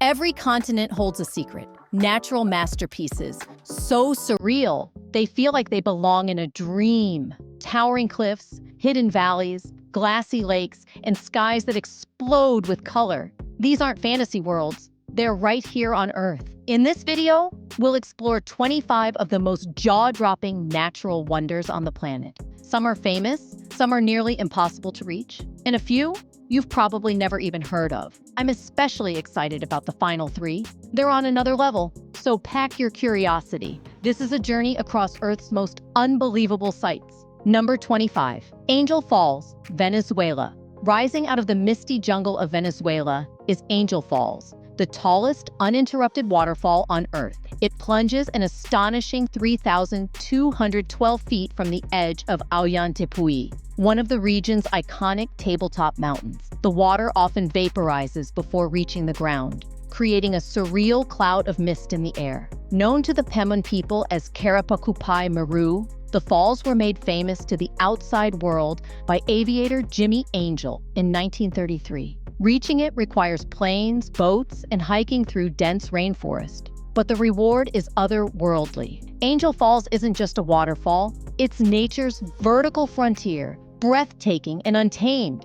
Every continent holds a secret. Natural masterpieces, so surreal, they feel like they belong in a dream. Towering cliffs, hidden valleys, glassy lakes, and skies that explode with color. These aren't fantasy worlds. They're right here on Earth. In this video, we'll explore 25 of the most jaw-dropping natural wonders on the planet. Some are famous, some are nearly impossible to reach, and a few you've probably never even heard of. I'm especially excited about the final 3. They're on another level, so pack your curiosity. This is a journey across Earth's most unbelievable sights. Number 25. Angel Falls, Venezuela. Rising out of the misty jungle of Venezuela is Angel Falls, the tallest uninterrupted waterfall on Earth. It plunges an astonishing 3,212 feet from the edge of Uyuni, one of the region's iconic tabletop mountains. The water often vaporizes before reaching the ground, creating a surreal cloud of mist in the air. Known to the Pemon people as Karapakupai Maru, the falls were made famous to the outside world by aviator Jimmy Angel in 1933. Reaching it requires planes, boats, and hiking through dense rainforest. But the reward is otherworldly. Angel Falls isn't just a waterfall, it's nature's vertical frontier, breathtaking and untamed.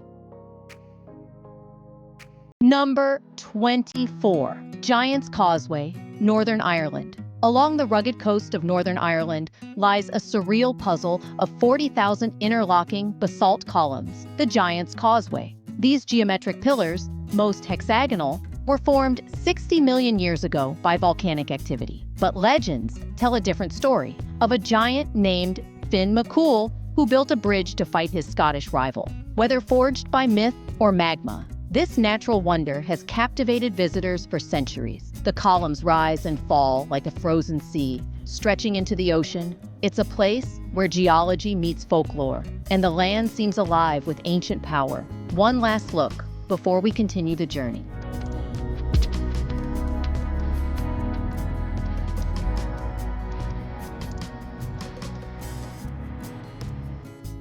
Number 24. Giant's Causeway, Northern Ireland. Along the rugged coast of Northern Ireland lies a surreal puzzle of 40,000 interlocking basalt columns, the Giant's Causeway. These geometric pillars, most hexagonal, were formed 60 million years ago by volcanic activity. But legends tell a different story of a giant named Finn McCool who built a bridge to fight his Scottish rival. Whether forged by myth or magma, this natural wonder has captivated visitors for centuries. The columns rise and fall like a frozen sea, stretching into the ocean. It's a place where geology meets folklore, and the land seems alive with ancient power. One last look before we continue the journey.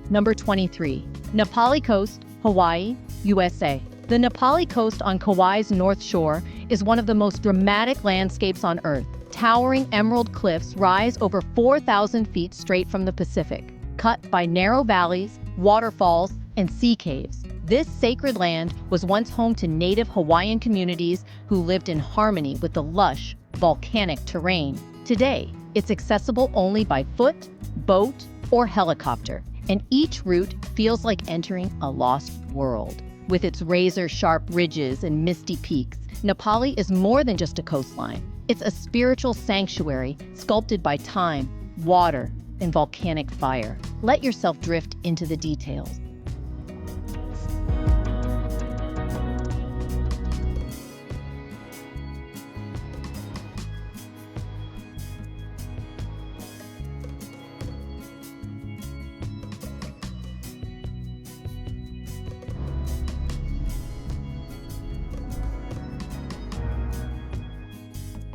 Number 23. Nepali Coast, Hawaii, USA. The Nepali coast on Kauai's north shore is one of the most dramatic landscapes on Earth. Towering emerald cliffs rise over 4,000 feet straight from the Pacific, cut by narrow valleys, waterfalls, and sea caves. This sacred land was once home to native Hawaiian communities who lived in harmony with the lush, volcanic terrain. Today, it's accessible only by foot, boat, or helicopter, and each route feels like entering a lost world. With its razor-sharp ridges and misty peaks, Nepali is more than just a coastline. It's a spiritual sanctuary sculpted by time, water, and volcanic fire. Let yourself drift into the details.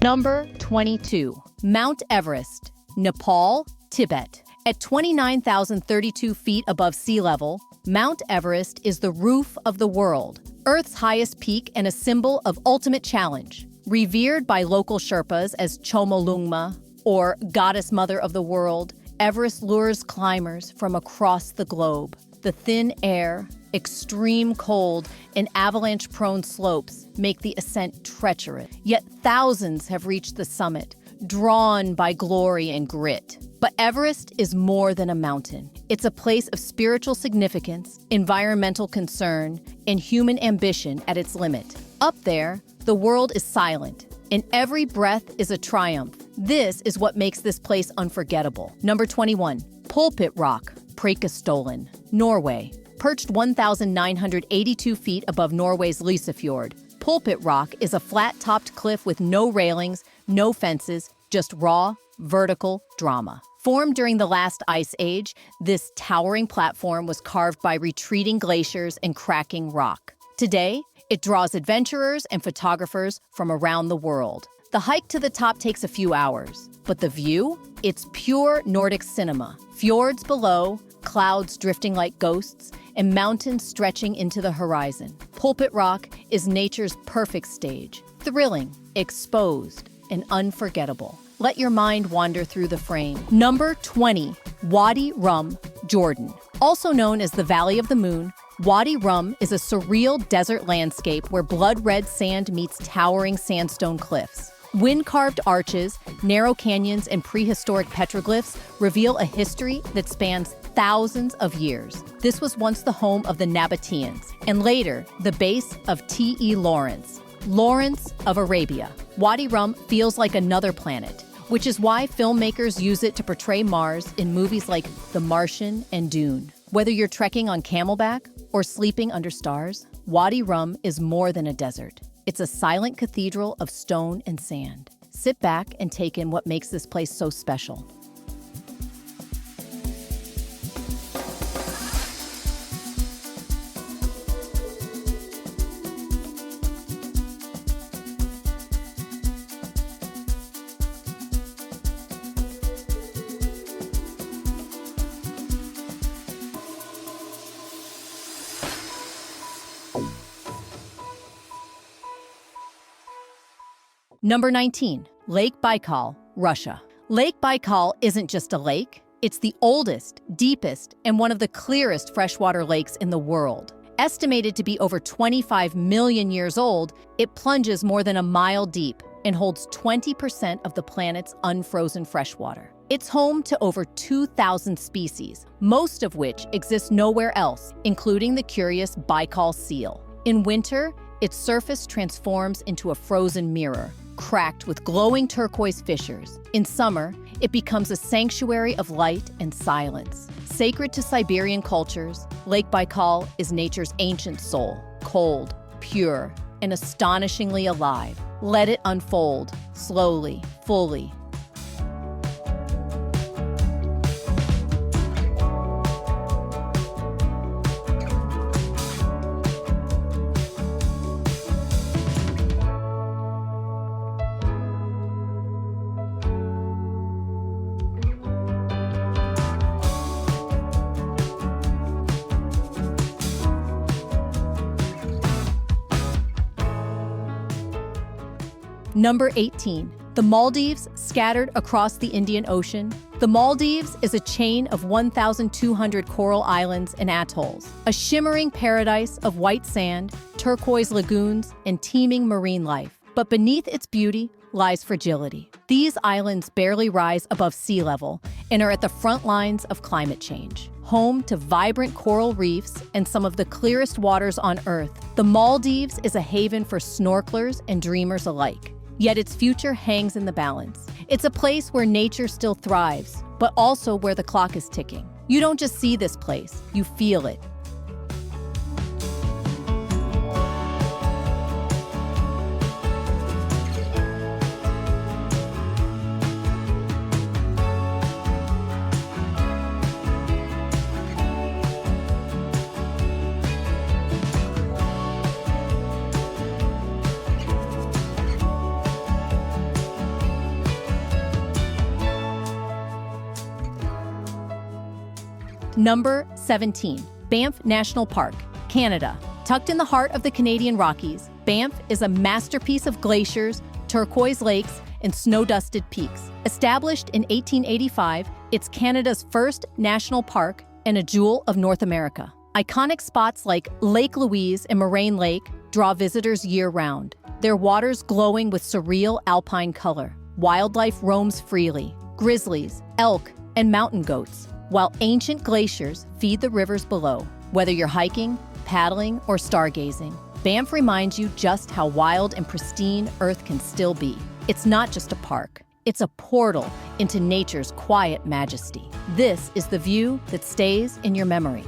Number 22. Mount Everest, Nepal, Tibet. At 29,032 feet above sea level, Mount Everest is the roof of the world, Earth's highest peak and a symbol of ultimate challenge. Revered by local Sherpas as Chomolungma, or Goddess Mother of the World, Everest lures climbers from across the globe. The thin air, extreme cold, and avalanche-prone slopes make the ascent treacherous. Yet thousands have reached the summit, drawn by glory and grit. But Everest is more than a mountain. It's a place of spiritual significance, environmental concern, and human ambition at its limit. Up there, the world is silent, and every breath is a triumph. This is what makes this place unforgettable. Number 21. Pulpit Rock, Preikestolen, Norway. Perched 1,982 feet above Norway's Lysefjord, Pulpit Rock is a flat-topped cliff with no railings, no fences, just raw, vertical drama. Formed during the last ice age, this towering platform was carved by retreating glaciers and cracking rock. Today, it draws adventurers and photographers from around the world. The hike to the top takes a few hours, but the view? It's pure Nordic cinema. Fjords below, clouds drifting like ghosts, and mountains stretching into the horizon. Pulpit Rock is nature's perfect stage, Thrilling, exposed, and unforgettable. Let your mind wander through the frame. Number 20, Wadi Rum, Jordan. Also known as the Valley of the Moon, Wadi Rum is a surreal desert landscape where blood-red sand meets towering sandstone cliffs. Wind-carved arches, narrow canyons, and prehistoric petroglyphs reveal a history that spans thousands of years. This was once the home of the Nabateans, and later, the base of T.E. Lawrence of Arabia. Wadi Rum feels like another planet, which is why filmmakers use it to portray Mars in movies like The Martian and Dune. Whether you're trekking on camelback or sleeping under stars, Wadi Rum is more than a desert. It's a silent cathedral of stone and sand. Sit back and take in what makes this place so special. Number 19, Lake Baikal, Russia. Lake Baikal isn't just a lake, it's the oldest, deepest, and one of the clearest freshwater lakes in the world. Estimated to be over 25 million years old, it plunges more than a mile deep and holds 20% of the planet's unfrozen freshwater. It's home to over 2,000 species, most of which exist nowhere else, including the curious Baikal seal. In winter, its surface transforms into a frozen mirror, cracked with glowing turquoise fissures. In summer, it becomes a sanctuary of light and silence. Sacred to Siberian cultures, Lake Baikal is nature's ancient soul, cold, pure, and astonishingly alive. Let it unfold, slowly, fully. Number 18, the Maldives, scattered across the Indian Ocean. The Maldives is a chain of 1,200 coral islands and atolls, a shimmering paradise of white sand, turquoise lagoons, and teeming marine life. But beneath its beauty lies fragility. These islands barely rise above sea level and are at the front lines of climate change. Home to vibrant coral reefs and some of the clearest waters on Earth, the Maldives is a haven for snorkelers and dreamers alike. Yet its future hangs in the balance. It's a place where nature still thrives, but also where the clock is ticking. You don't just see this place, you feel it. Number 17, Banff National Park, Canada. Tucked in the heart of the Canadian Rockies, Banff is a masterpiece of glaciers, turquoise lakes, and snow-dusted peaks. Established in 1885, it's Canada's first national park and a jewel of North America. Iconic spots like Lake Louise and Moraine Lake draw visitors year-round, their waters glowing with surreal alpine color. Wildlife roams freely, grizzlies, elk, and mountain goats, while ancient glaciers feed the rivers below. Whether you're hiking, paddling, or stargazing, Banff reminds you just how wild and pristine Earth can still be. It's not just a park, it's a portal into nature's quiet majesty. This is the view that stays in your memory.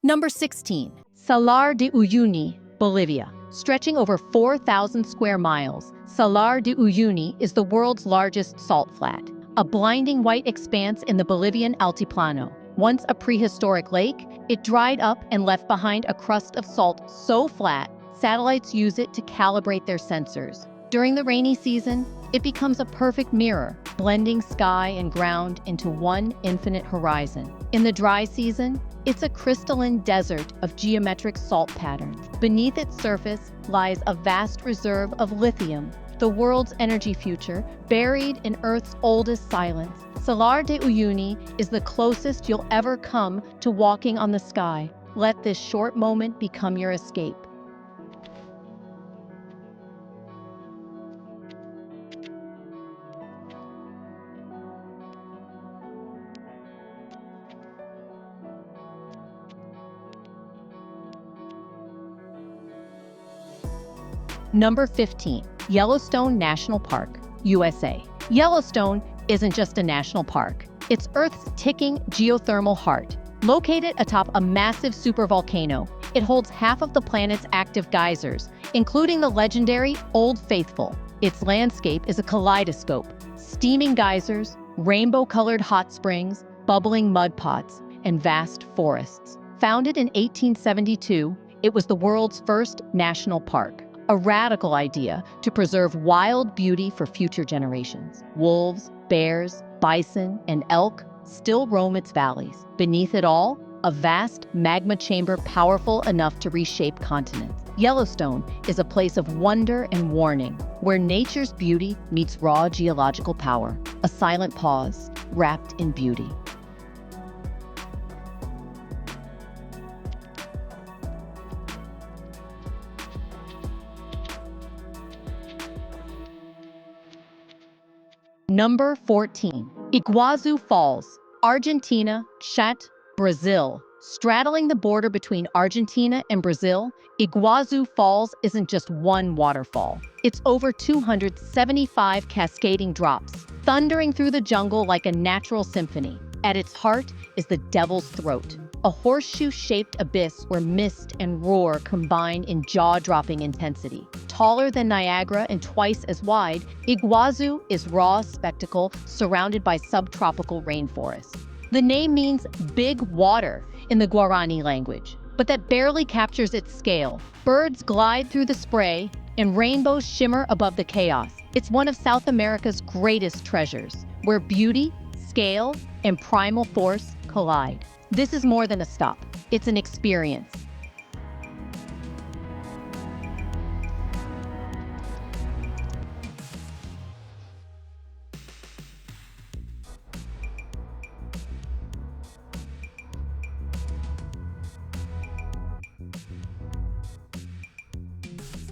Number 16, Salar de Uyuni, Bolivia. Stretching over 4,000 square miles, Salar de Uyuni is the world's largest salt flat, a blinding white expanse in the Bolivian Altiplano. Once a prehistoric lake, it dried up and left behind a crust of salt so flat, satellites use it to calibrate their sensors. During the rainy season, it becomes a perfect mirror, blending sky and ground into one infinite horizon. In the dry season, it's a crystalline desert of geometric salt patterns. Beneath its surface lies a vast reserve of lithium, the world's energy future, buried in Earth's oldest silence. Salar de Uyuni is the closest you'll ever come to walking on the sky. Let this short moment become your escape. Number 15, Yellowstone National Park, USA. Yellowstone isn't just a national park. It's Earth's ticking geothermal heart. Located atop a massive supervolcano, it holds half of the planet's active geysers, including the legendary Old Faithful. Its landscape is a kaleidoscope: steaming geysers, rainbow-colored hot springs, bubbling mud pots, and vast forests. Founded in 1872, it was the world's first national park. A radical idea to preserve wild beauty for future generations. Wolves, bears, bison, and elk still roam its valleys. Beneath it all, a vast magma chamber powerful enough to reshape continents. Yellowstone is a place of wonder and warning, where nature's beauty meets raw geological power. A silent pause, wrapped in beauty. Number 14, Iguazu Falls, Argentina, Brazil. Straddling the border between Argentina and Brazil, Iguazu Falls isn't just one waterfall. It's over 275 cascading drops, thundering through the jungle like a natural symphony. At its heart is the Devil's Throat, a horseshoe-shaped abyss where mist and roar combine in jaw-dropping intensity. Taller than Niagara and twice as wide, Iguazu is raw spectacle surrounded by subtropical rainforest. The name means big water in the Guarani language, but that barely captures its scale. Birds glide through the spray, and rainbows shimmer above the chaos. It's one of South America's greatest treasures, where beauty, scale, and primal force collide. This is more than a stop. It's an experience.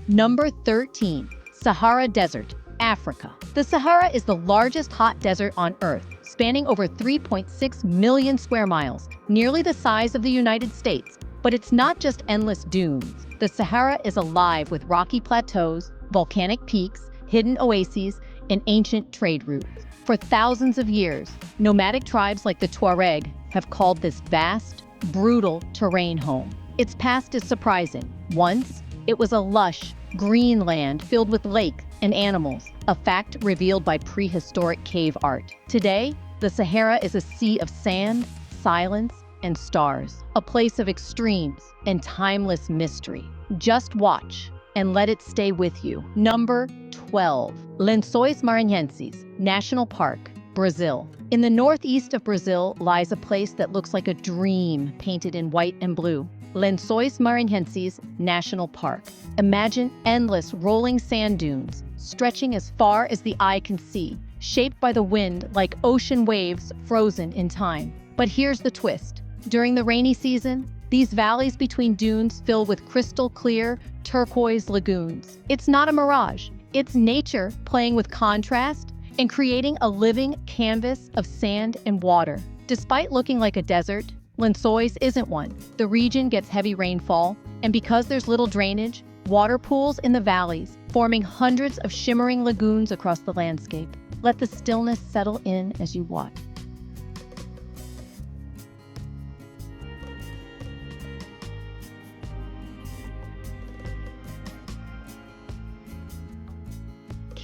Number 13, Sahara Desert, Africa. The Sahara is the largest hot desert on Earth, spanning over 3.6 million square miles, nearly the size of the United States. But it's not just endless dunes. The Sahara is alive with rocky plateaus, volcanic peaks, hidden oases, and ancient trade routes. For thousands of years, nomadic tribes like the Tuareg have called this vast, brutal terrain home. Its past is surprising. Once, it was a lush, green land filled with lakes and animals, a fact revealed by prehistoric cave art. Today, the Sahara is a sea of sand, silence, and stars, a place of extremes and timeless mystery. Just watch and let it stay with you. Number 12, Lençóis Maranhenses National Park, Brazil. In the northeast of Brazil lies a place that looks like a dream painted in white and blue. Lençóis Maranhenses National Park. Imagine endless rolling sand dunes, stretching as far as the eye can see, shaped by the wind like ocean waves frozen in time. But here's the twist. During the rainy season, these valleys between dunes fill with crystal-clear, turquoise lagoons. It's not a mirage. It's nature playing with contrast and creating a living canvas of sand and water. Despite looking like a desert, Lençóis isn't one. The region gets heavy rainfall, and because there's little drainage, water pools in the valleys, forming hundreds of shimmering lagoons across the landscape. Let the stillness settle in as you watch.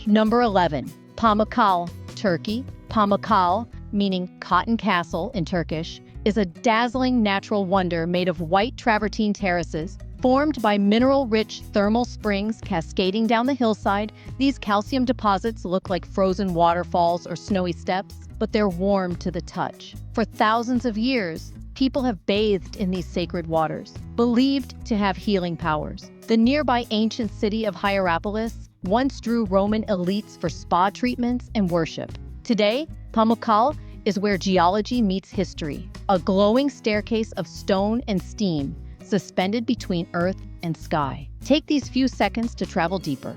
Number 11, Pamukkale, Turkey. Pamukkale, meaning cotton castle in Turkish, is a dazzling natural wonder made of white travertine terraces, Formed by mineral-rich thermal springs cascading down the hillside, these calcium deposits look like frozen waterfalls or snowy steppes, but they're warm to the touch. For thousands of years, people have bathed in these sacred waters, believed to have healing powers. The nearby ancient city of Hierapolis once drew Roman elites for spa treatments and worship. Today, Pamukkale is where geology meets history, a glowing staircase of stone and steam suspended between earth and sky. Take these few seconds to travel deeper.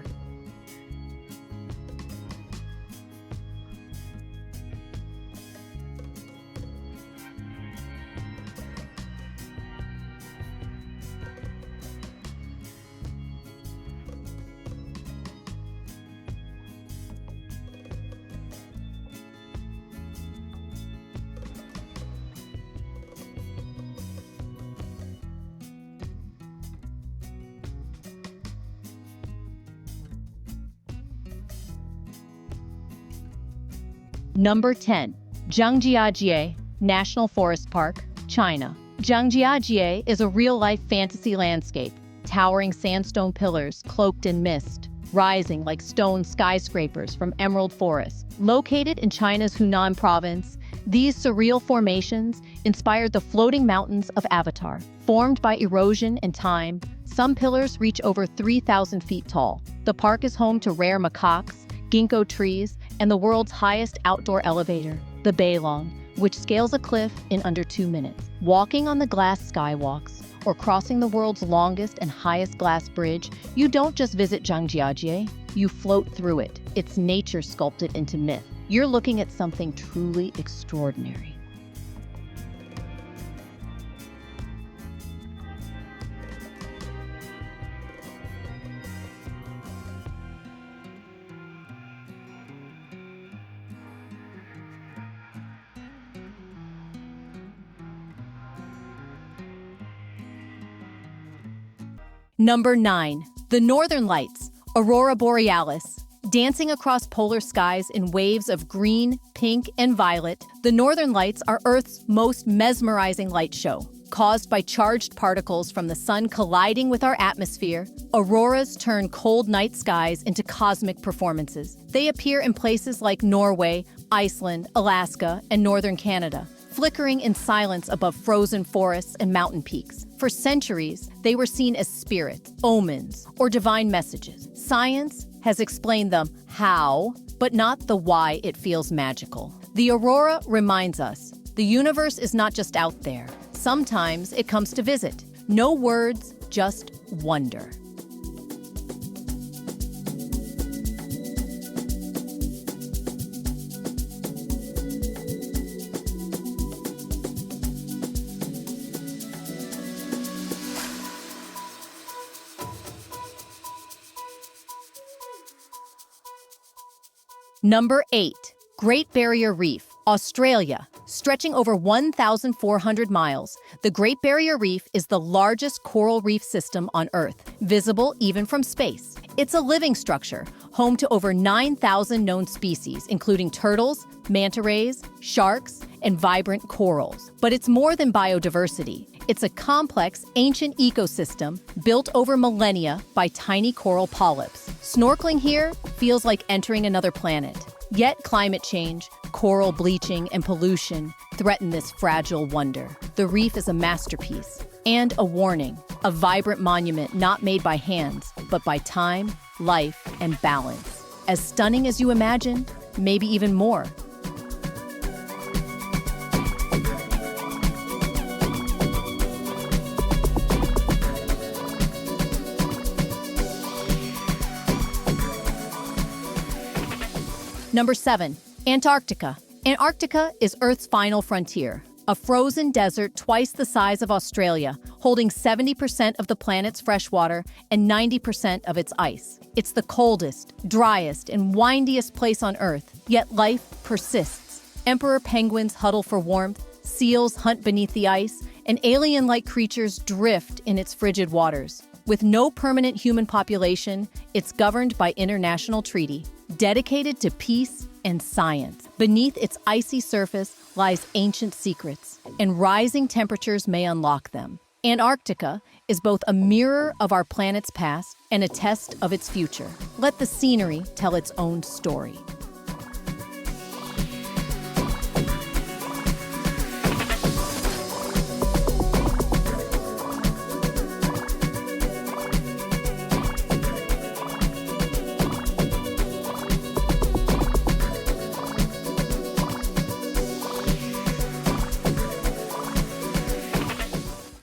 Number 10. Zhangjiajie National Forest Park, China. Zhangjiajie is a real-life fantasy landscape, towering sandstone pillars cloaked in mist, rising like stone skyscrapers from emerald forests. Located in China's Hunan province, these surreal formations inspired the floating mountains of Avatar. Formed by erosion and time, some pillars reach over 3,000 feet tall. The park is home to rare macaques, ginkgo trees, and the world's highest outdoor elevator, the Bailong, which scales a cliff in under 2 minutes. Walking on the glass skywalks or crossing the world's longest and highest glass bridge, you don't just visit Zhangjiajie, you float through it. It's nature sculpted into myth. You're looking at something truly extraordinary. Number 9. The Northern Lights, Aurora Borealis. Dancing across polar skies in waves of green, pink, and violet, the Northern Lights are Earth's most mesmerizing light show. Caused by charged particles from the sun colliding with our atmosphere, auroras turn cold night skies into cosmic performances. They appear in places like Norway, Iceland, Alaska, and northern Canada, flickering in silence above frozen forests and mountain peaks. For centuries, they were seen as spirits, omens, or divine messages. Science has explained the how, but not the why it feels magical. The aurora reminds us the universe is not just out there. Sometimes it comes to visit. No words, just wonder. Number 8. Great Barrier Reef, Australia. Stretching over 1,400 miles, the Great Barrier Reef is the largest coral reef system on Earth, visible even from space. It's a living structure, home to over 9,000 known species, including turtles, manta rays, sharks, and vibrant corals. But it's more than biodiversity. It's a complex, ancient ecosystem built over millennia by tiny coral polyps. Snorkeling here feels like entering another planet. Yet climate change, coral bleaching, and pollution threaten this fragile wonder. The reef is a masterpiece and a warning, a vibrant monument not made by hands, but by time, life, and balance. As stunning as you imagine, maybe even more. Number 7. Antarctica. Antarctica is Earth's final frontier, a frozen desert twice the size of Australia, holding 70% of the planet's freshwater and 90% of its ice. It's the coldest, driest, and windiest place on Earth, yet life persists. Emperor penguins huddle for warmth, seals hunt beneath the ice, and alien-like creatures drift in its frigid waters. With no permanent human population, it's governed by international treaty, dedicated to peace and science. Beneath its icy surface lies ancient secrets, and rising temperatures may unlock them. Antarctica is both a mirror of our planet's past and a test of its future. Let the scenery tell its own story.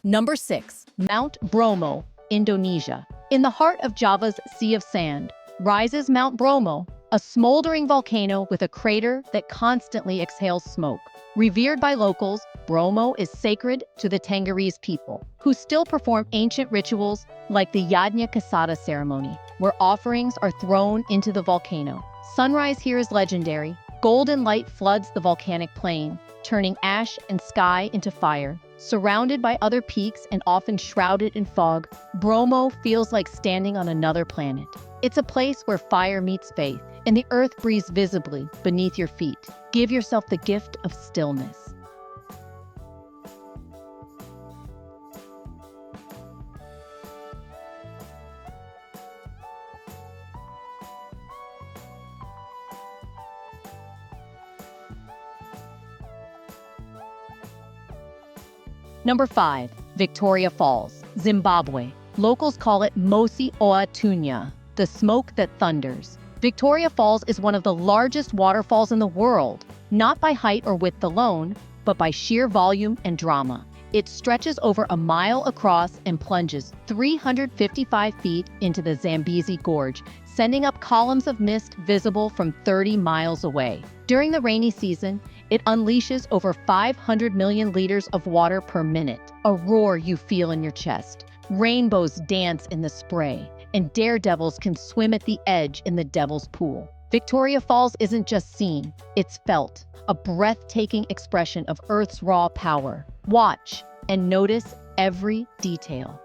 Number 6. Mount Bromo, Indonesia. In the heart of Java's Sea of Sand rises Mount Bromo, a smoldering volcano with a crater that constantly exhales smoke. Revered by locals, Bromo is sacred to the Tenggerese people, who still perform ancient rituals like the Yadnya Kasada ceremony, where offerings are thrown into the volcano. Sunrise here is legendary. Golden light floods the volcanic plain, turning ash and sky into fire. Surrounded by other peaks and often shrouded in fog, Bromo feels like standing on another planet. It's a place where fire meets faith, and the earth breathes visibly beneath your feet. Give yourself the gift of stillness. Number 5. Victoria Falls, Zimbabwe. Locals call it Mosi Oa Tunya, the smoke that thunders. Victoria Falls is one of the largest waterfalls in the world, not by height or width alone, but by sheer volume and drama. It stretches over a mile across and plunges 355 feet into the Zambezi Gorge, sending up columns of mist visible from 30 miles away. During the rainy season, it unleashes over 500 million liters of water per minute, a roar you feel in your chest. Rainbows dance in the spray, and daredevils can swim at the edge in the Devil's Pool. Victoria Falls isn't just seen, it's felt, a breathtaking expression of Earth's raw power. Watch and notice every detail.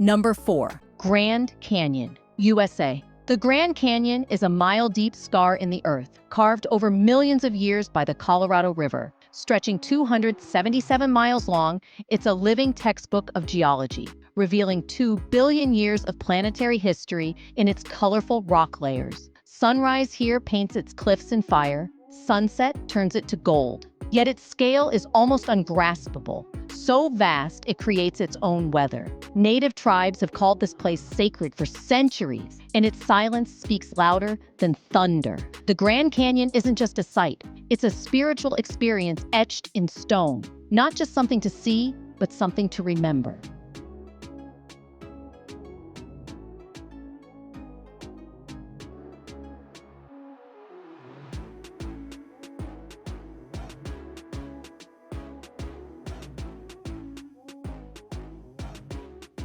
Number 4. Grand Canyon, USA. The Grand Canyon is a mile-deep scar in the earth, carved over millions of years by the Colorado River. Stretching 277 miles long, it's a living textbook of geology, revealing 2 billion years of planetary history in its colorful rock layers. Sunrise here paints its cliffs in fire, sunset turns it to gold. Yet its scale is almost ungraspable. So vast, it creates its own weather. Native tribes have called this place sacred for centuries, and its silence speaks louder than thunder. The Grand Canyon isn't just a sight, it's a spiritual experience etched in stone. Not just something to see, but something to remember.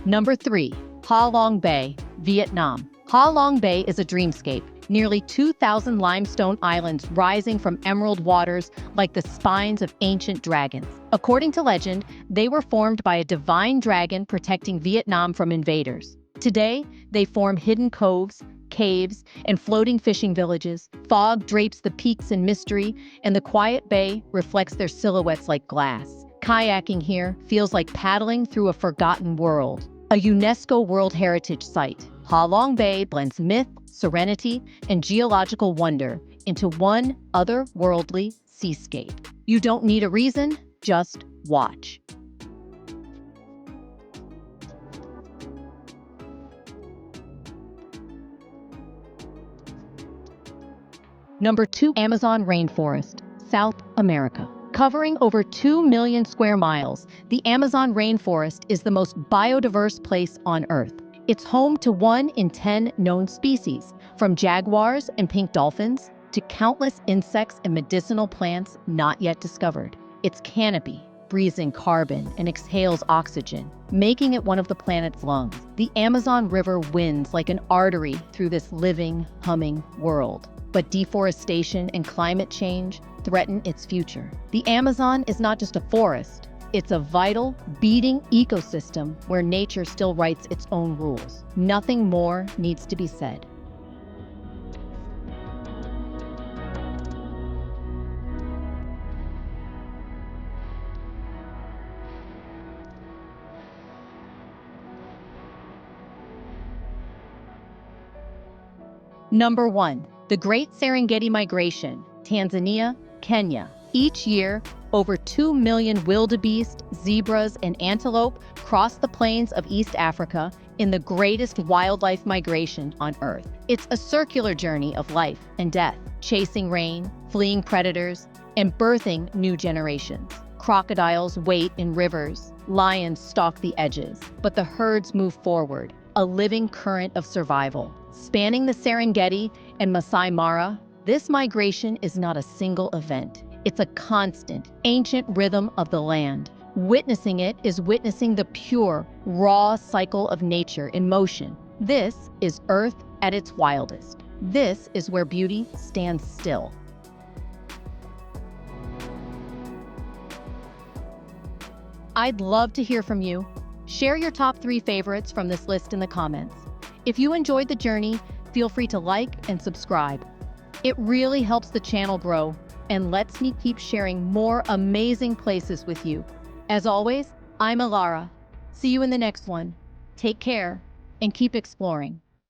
Number 3. Ha Long Bay, Vietnam. Ha Long Bay is a dreamscape, nearly 2,000 limestone islands rising from emerald waters like the spines of ancient dragons. According to legend, they were formed by a divine dragon protecting Vietnam from invaders. Today, they form hidden coves, caves, and floating fishing villages. Fog drapes the peaks in mystery, and the quiet bay reflects their silhouettes like glass. Kayaking here feels like paddling through a forgotten world. A UNESCO World Heritage Site, Ha Long Bay blends myth, serenity, and geological wonder into one otherworldly seascape. You don't need a reason, just watch. Number 2. Amazon Rainforest, South America. Covering over 2 million square miles, the Amazon rainforest is the most biodiverse place on Earth. It's home to 1 in 10 known species, from jaguars and pink dolphins to countless insects and medicinal plants not yet discovered. Its canopy breathes in carbon and exhales oxygen, making it one of the planet's lungs. The Amazon River winds like an artery through this living, humming world. but deforestation and climate change threaten its future. The Amazon is not just a forest, it's a vital, beating ecosystem where nature still writes its own rules. Nothing more needs to be said. Number 1. The Great Serengeti Migration, Tanzania, Kenya. Each year, over 2 million wildebeest, zebras, and antelope cross the plains of East Africa in the greatest wildlife migration on Earth. It's a circular journey of life and death, chasing rain, fleeing predators, and birthing new generations. Crocodiles wait in rivers, lions stalk the edges, but the herds move forward, a living current of survival. Spanning the Serengeti and Masai Mara, this migration is not a single event. It's a constant, ancient rhythm of the land. Witnessing it is witnessing the pure, raw cycle of nature in motion. This is Earth at its wildest. This is where beauty stands still. I'd love to hear from you. Share your top 3 favorites from this list in the comments. If you enjoyed the journey, feel free to like and subscribe. It really helps the channel grow and lets me keep sharing more amazing places with you. As always, I'm Alara. See you in the next one. Take care and keep exploring.